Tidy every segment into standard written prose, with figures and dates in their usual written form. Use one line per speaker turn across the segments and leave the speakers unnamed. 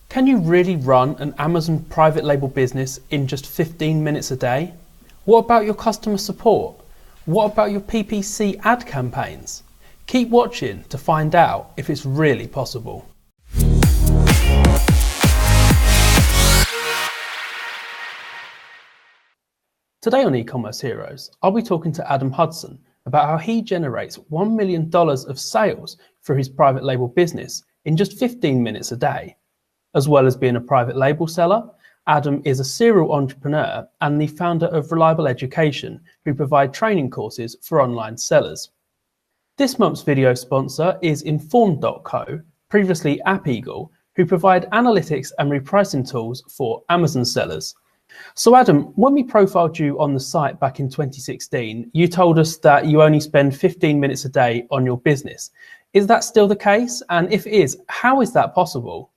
Can you really run an Amazon private label business in just 15 minutes a day? What about your customer support? What about your PPC ad campaigns? Keep watching to find out if it's really possible. Today on E-Commerce Heroes, I'll be talking to Adam Hudson about how he generates $1 million of sales through his private label business in just 15 minutes a day. As well as being a private label seller, Adam is a serial entrepreneur and the founder of Reliable Education, who provide training courses for online sellers. This month's video sponsor is Informed.co, previously AppEagle, who provide analytics and repricing tools for Amazon sellers. So Adam, when we profiled you on the site back in 2016, you told us that you only spend 15 minutes a day on your business. Is that still the case? And if it is, how is that possible?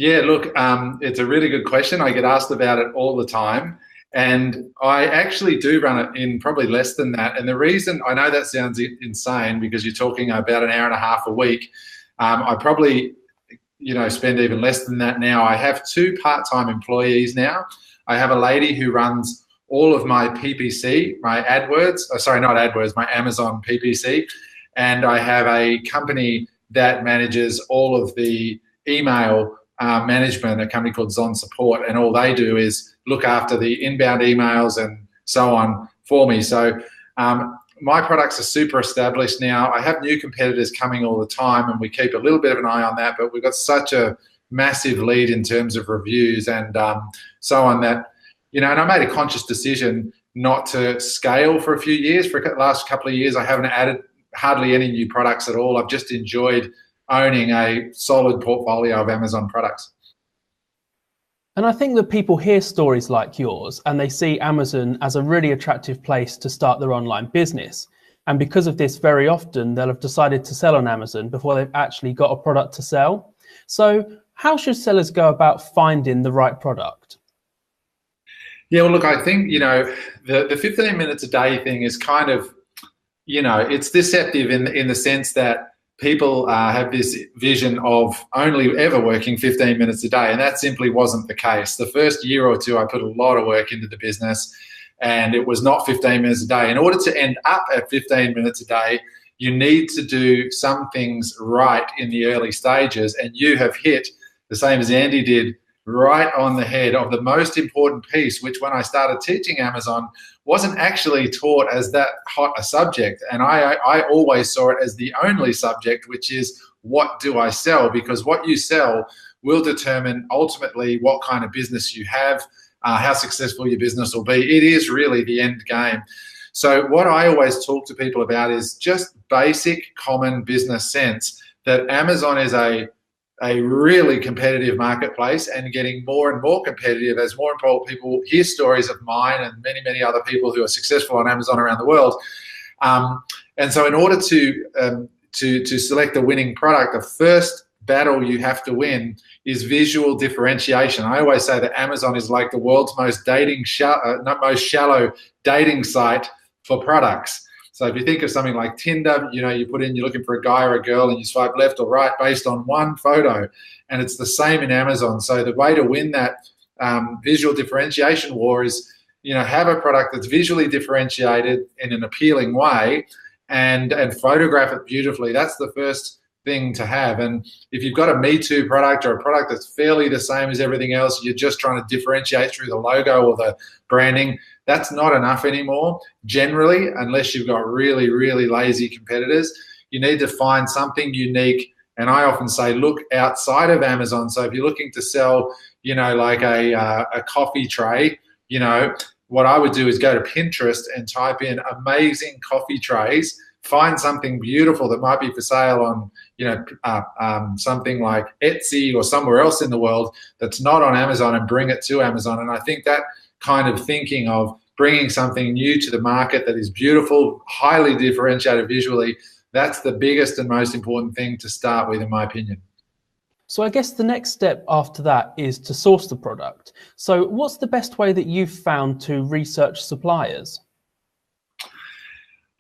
Yeah, look, it's a really good question. I get asked about it all the time. And I actually do run it in probably less than that. And the reason, I know that sounds insane because you're talking about an hour and a half a week. I probably spend even less than that now. I have 2 part-time employees now. I have a lady who runs all of my PPC, my my Amazon PPC. And I have a company that manages all of the email management, a company called Zon Support. And all they do is look after the inbound emails and so on for me. So my products are super established now. I have new competitors coming all the time, and we keep a little bit of an eye on that, but we've got such a massive lead in terms of reviews and so on that, and I made a conscious decision not to scale for a few years. For the last couple of years, I haven't added hardly any new products at all. I've just enjoyed owning a solid portfolio of Amazon products.
And I think that people hear stories like yours and they see Amazon as a really attractive place to start their online business. And because of this, very often they'll have decided to sell on Amazon before they've actually got a product to sell. So how should sellers go about finding the right product?
Yeah, well, look, I think, the 15 minutes a day thing is kind of, it's deceptive in the sense that people have this vision of only ever working 15 minutes a day, and that simply wasn't the case. The first year or two, I put a lot of work into the business, and it was not 15 minutes a day. In order to end up at 15 minutes a day, you need to do some things right in the early stages, and you have hit, the same as Andy did, right on the head of the most important piece, which when I started teaching Amazon wasn't actually taught as that hot a subject. And I always saw it as the only subject, which is, what do I sell? Because what you sell will determine ultimately what kind of business you have, how successful your business will be. It is really the end game. So what I always talk to people about is just basic common business sense, that Amazon is a really competitive marketplace and getting more and more competitive as more and more people hear stories of mine and many, many other people who are successful on Amazon around the world. And so in order to select a winning product, the first battle you have to win is visual differentiation. I always say that Amazon is like the world's most shallow dating site for products. So if you think of something like Tinder, you put in, you're looking for a guy or a girl, and you swipe left or right based on one photo. And it's the same in Amazon. So the way to win that visual differentiation war is, have a product that's visually differentiated in an appealing way and photograph it beautifully. That's the first thing to have. And if you've got a Me Too product or a product that's fairly the same as everything else, you're just trying to differentiate through the logo or the branding, that's not enough anymore. Generally, unless you've got really, really lazy competitors, you need to find something unique. And I often say, look outside of Amazon. So if you're looking to sell, like a coffee tray, what I would do is go to Pinterest and type in amazing coffee trays, find something beautiful that might be for sale on, something like Etsy or somewhere else in the world that's not on Amazon, and bring it to Amazon. And I think that kind of thinking of bringing something new to the market that is beautiful, highly differentiated visually, that's the biggest and most important thing to start with, in my opinion.
So I guess the next step after that is to source the product. So what's the best way that you've found to research suppliers?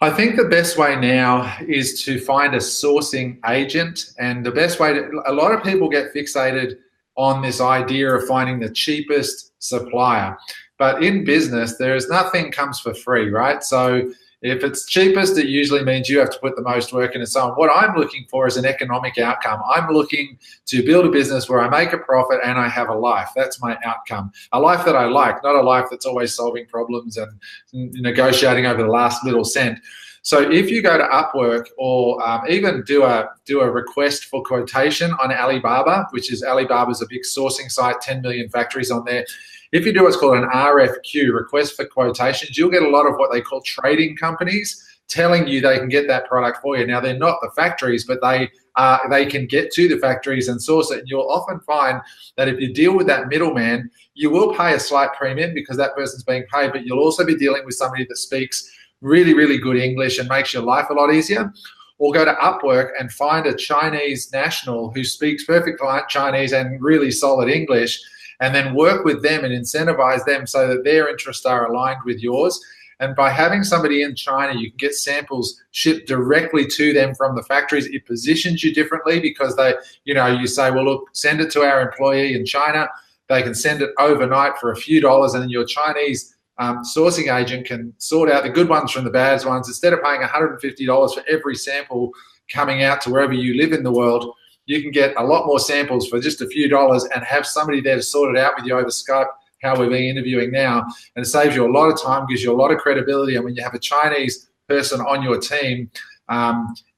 I think the best way now is to find a sourcing agent. And the best way a lot of people get fixated on this idea of finding the cheapest supplier. But in business, nothing comes for free, right? So if it's cheapest, it usually means you have to put the most work in and so on. What I'm looking for is an economic outcome. I'm looking to build a business where I make a profit and I have a life. That's my outcome. A life that I like, not a life that's always solving problems and negotiating over the last little cent. So if you go to Upwork or even do a request for quotation on Alibaba, which is Alibaba's a big sourcing site, 10 million factories on there. If you do what's called an RFQ, request for quotations, you'll get a lot of what they call trading companies telling you they can get that product for you. Now, they're not the factories, but they can get to the factories and source it. And you'll often find that if you deal with that middleman, you will pay a slight premium because that person's being paid, but you'll also be dealing with somebody that speaks really, really good English and makes your life a lot easier. Or go to Upwork and find a Chinese national who speaks perfect Chinese and really solid English, and then work with them and incentivize them so that their interests are aligned with yours. And by having somebody in China, you can get samples shipped directly to them from the factories. It positions you differently because you say, well, look, send it to our employee in China. They can send it overnight for a few dollars, and then your Chinese sourcing agent can sort out the good ones from the bad ones. Instead of paying $150 for every sample coming out to wherever you live in the world, you can get a lot more samples for just a few dollars and have somebody there to sort it out with you over Skype, how we're being interviewing now. And it saves you a lot of time, gives you a lot of credibility. And when you have a Chinese person on your team,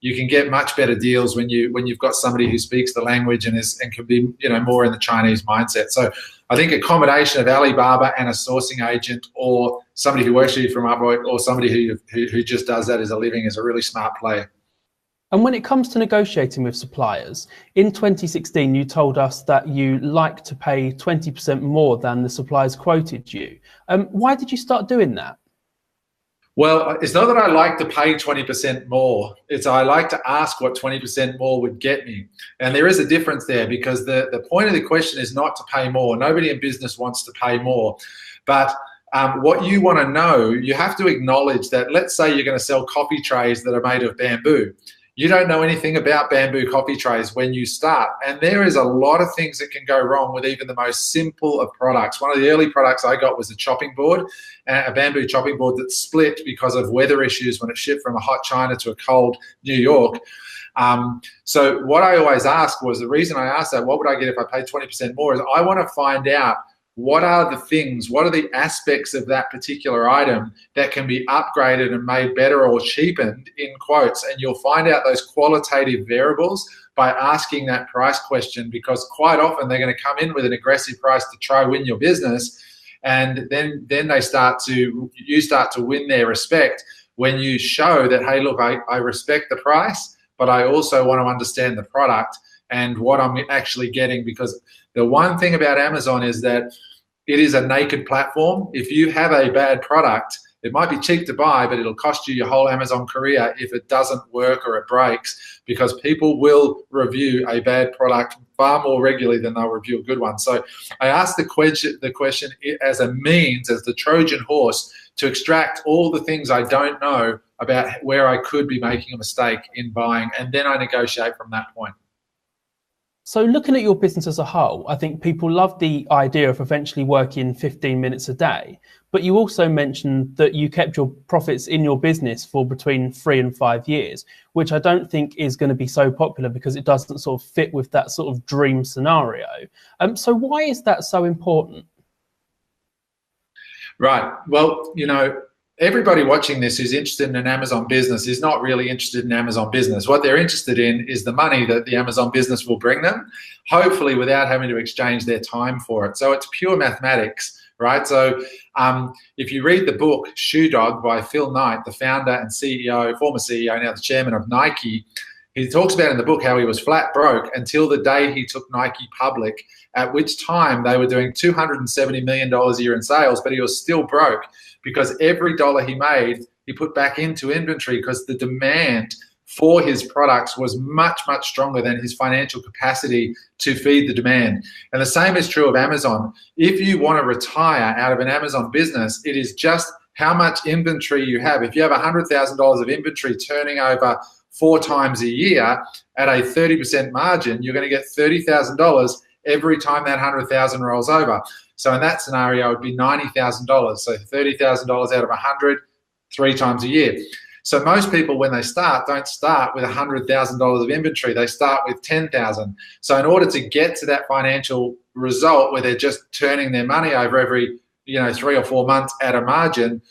you can get much better deals when you've got somebody who speaks the language and can be more in the Chinese mindset. So I think a combination of Alibaba and a sourcing agent, or somebody who works for you from Upwork, or somebody who just does that as a living, is a really smart play.
And when it comes to negotiating with suppliers, in 2016, you told us that you like to pay 20% more than the suppliers quoted you. Why did you start doing that?
Well, it's not that I like to pay 20% more. It's I like to ask what 20% more would get me. And there is a difference there, because the point of the question is not to pay more. Nobody in business wants to pay more. But what you want to know, you have to acknowledge that, let's say you're going to sell coffee trays that are made of bamboo. You don't know anything about bamboo coffee trays when you start. And there is a lot of things that can go wrong with even the most simple of products. One of the early products I got was a chopping board, a bamboo chopping board that split because of weather issues when it shipped from a hot China to a cold New York. So what I always ask was, the reason I asked that, what would I get if I paid 20% more, is I want to find out what are the aspects of that particular item that can be upgraded and made better or cheapened, in quotes. And you'll find out those qualitative variables by asking that price question, because quite often they're going to come in with an aggressive price to try win your business. And then you start to win their respect when you show that, hey, look, I respect the price, but I also want to understand the product and what I'm actually getting. Because the one thing about Amazon is that it is a naked platform. If you have a bad product, it might be cheap to buy, but it'll cost you your whole Amazon career if it doesn't work or it breaks, because people will review a bad product far more regularly than they'll review a good one. So I asked the question as a means, as the Trojan horse, to extract all the things I don't know about where I could be making a mistake in buying, and then I negotiate from that point.
So looking at your business as a whole, I think people love the idea of eventually working 15 minutes a day. But you also mentioned that you kept your profits in your business for between 3 and 5 years, which I don't think is going to be so popular because it doesn't sort of fit with that sort of dream scenario. So why is that so important?
Right. Well, everybody watching this who's interested in an Amazon business is not really interested in Amazon business. What they're interested in is the money that the Amazon business will bring them, hopefully without having to exchange their time for it. So it's pure mathematics, right? So if you read the book Shoe Dog by Phil Knight, the founder and CEO, former CEO, now the chairman of Nike, he talks about in the book how he was flat broke until the day he took Nike public, at which time they were doing $270 million a year in sales, but he was still broke because every dollar he made, he put back into inventory because the demand for his products was much, much stronger than his financial capacity to feed the demand. And the same is true of Amazon. If you want to retire out of an Amazon business, it is just how much inventory you have. If you have $100,000 of inventory turning over 4 times a year at a 30% margin, you're going to get $30,000 every time that 100,000 rolls over. So in that scenario, it would be $90,000. So $30,000 out of 100, 3 times a year. So most people, when they start, don't start with $100,000 of inventory. They start with 10,000. So in order to get to that financial result where they're just turning their money over every 3 or 4 months at a margin,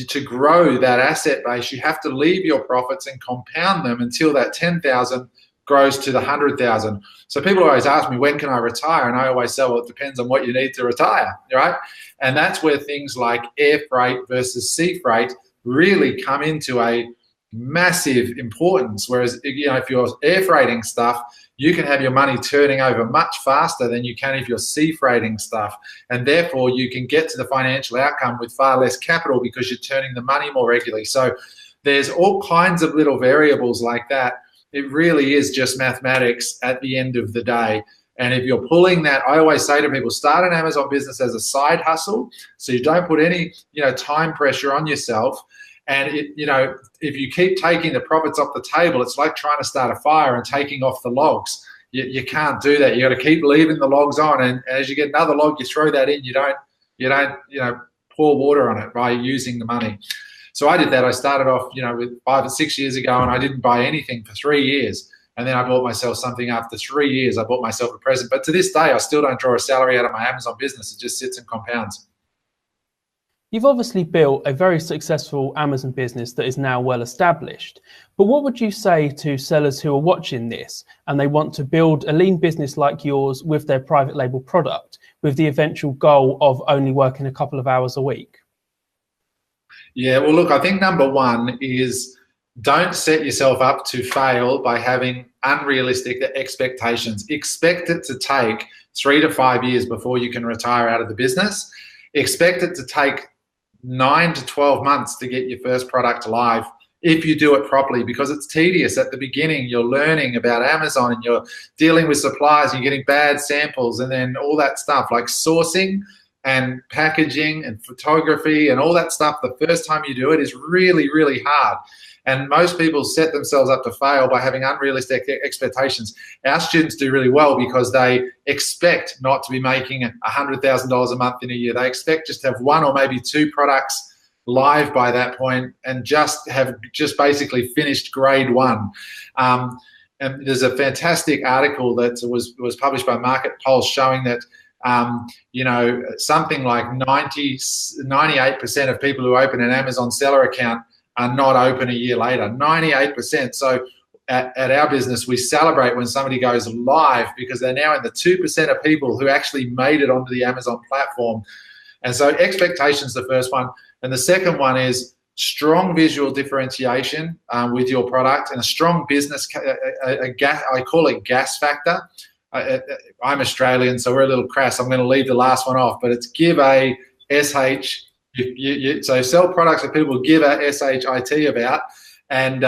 to grow that asset base, you have to leave your profits and compound them until that 10,000 grows to the 100,000. So people always ask me, when can I retire? And I always say, well, it depends on what you need to retire, right? And that's where things like air freight versus sea freight really come into a massive importance. Whereas, if you're air freighting stuff, you can have your money turning over much faster than you can if you're sea freighting stuff. And therefore, you can get to the financial outcome with far less capital because you're turning the money more regularly. So there's all kinds of little variables like that. It really is just mathematics at the end of the day. And if you're pulling that, I always say to people, start an Amazon business as a side hustle, so you don't put any, time pressure on yourself. And if you keep taking the profits off the table, it's like trying to start a fire and taking off the logs. You can't do that. You got to keep leaving the logs on, and as you get another log, you throw that in. You don't pour water on it by using the money. So I did that. I started off, with 5 or 6 years ago, and I didn't buy anything for 3 years. And then I bought myself something after 3 years. I bought myself a present. But to this day, I still don't draw a salary out of my Amazon business. It just sits and compounds.
You've obviously built a very successful Amazon business that is now well established. But what would you say to sellers who are watching this and they want to build a lean business like yours with their private label product, with the eventual goal of only working a couple of hours a week?
Yeah, well, look, I think number one is don't set yourself up to fail by having unrealistic expectations. Expect it to take 3 to 5 years before you can retire out of the business. Expect it to take 9 to 12 months to get your first product live if you do it properly, because it's tedious at the beginning. You're learning about Amazon and you're dealing with suppliers and you're getting bad samples and then all that stuff like sourcing and packaging and photography and all that stuff. The first time you do it is really, really hard. And most people set themselves up to fail by having unrealistic expectations. Our students do really well because they expect not to be making $100,000 a month in a year. They expect just to have 1 or maybe 2 products live by that point and just basically finished grade 1. And there's a fantastic article that was published by Market Pulse showing that something like 98% of people who open an Amazon seller account are not open a year later. 98%. So at our business, we celebrate when somebody goes live because they're now in the 2% of people who actually made it onto the Amazon platform. And so expectations, the first one. And the second one is strong visual differentiation with your product and a strong business, I call it gas factor. I'm Australian, so we're a little crass. I'm going to leave the last one off, but it's give a SH. So sell products that people give a SHIT about, and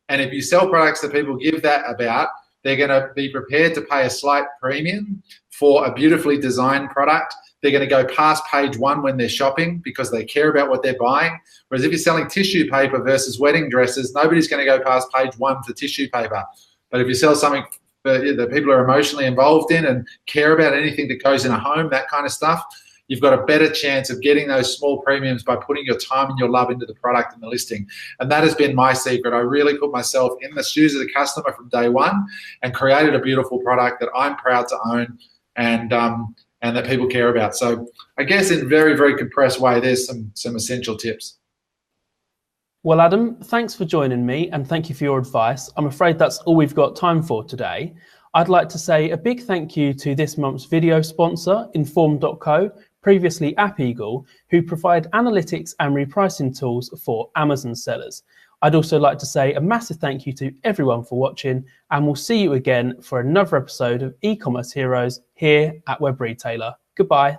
if you sell products that people give that about, they're going to be prepared to pay a slight premium for a beautifully designed product. They're going to go past page 1 when they're shopping because they care about what they're buying. Whereas if you're selling tissue paper versus wedding dresses, nobody's going to go past page 1 for tissue paper. But if you sell something that people are emotionally involved in and care about anything that goes in a home, that kind of stuff, you've got a better chance of getting those small premiums by putting your time and your love into the product and the listing. And that has been my secret. I really put myself in the shoes of the customer from day one and created a beautiful product that I'm proud to own and that people care about. So I guess in very, very compressed way, there's some essential tips.
Well, Adam, thanks for joining me and thank you for your advice. I'm afraid that's all we've got time for today. I'd like to say a big thank you to this month's video sponsor, Inform.co, previously App Eagle, who provide analytics and repricing tools for Amazon sellers. I'd also like to say a massive thank you to everyone for watching, and we'll see you again for another episode of E-Commerce Heroes here at Web Retailer. Goodbye.